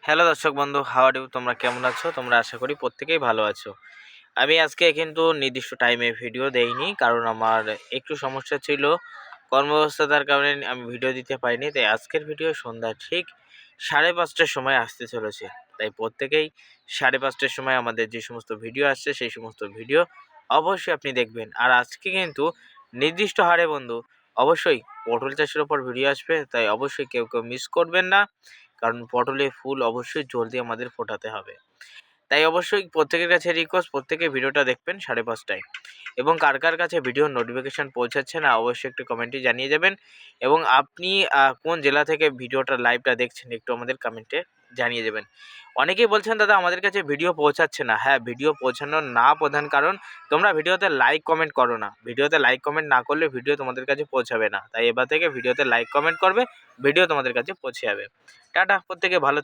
Hello দর্শক বন্ধু, how are you? তোমরা কেমন আছো? তোমরা আশা করি প্রত্যেকেই ভালো আছো। আমি আজকে কিন্তু নির্দিষ্ট টাইমে ভিডিও দেইনি, কারণ আমার একটু সমস্যা ছিল। কর্মব্যস্ততার কারণে আমি ভিডিও দিতে পারিনি। তাই আজকের ভিডিও সন্ধ্যা ঠিক 5:30টার সময় আসতে চলেছে। তাই প্রত্যেকেই 5:30টার সময় আমাদের যে সমস্ত ভিডিও আসছে সেই সমস্ত ভিডিও অবশ্যই আপনি দেখবেন। আর আজকে কিন্তু নির্দিষ্ট হারে বন্ধু অবশ্যই পটল চাষের ওপর ভিডিও আসবে, তাই অবশ্যই কেউ মিস করবেন না। কারণ পটলে ফুল অবশ্যই জলদি আমাদের ফোটাতে হবে। তাই অবশ্যই প্রত্যেকের কাছে রিকোয়েস্ট, প্রত্যেকে ভিডিওটা দেখবেন 5:30টায়। এবং কার কার কাছে ভিডিওর নোটিফিকেশান পৌঁছাচ্ছে না অবশ্যই একটু কমেন্টে জানিয়ে যাবেন। এবং আপনি কোন জেলা থেকে ভিডিওটা লাইভটা দেখছেন একটু আমাদের কমেন্টে জানিয়ে দেবেন। অনেকেই বলছেন দাদা আমাদের কাছে ভিডিও পৌঁছাচ্ছে না। হ্যাঁ, ভিডিও পৌঁছানোর না প্রধান কারণ তোমরা ভিডিওতে লাইক কমেন্ট করো না। ভিডিওতে লাইক কমেন্ট না করলে ভিডিও তোমাদের কাছে পৌঁছাবে না। তাই এবার থেকে ভিডিওতে লাইক কমেন্ট করবে, ভিডিও তোমাদের কাছে পৌঁছে যাবে। টাটা, প্রত্যেকে ভালো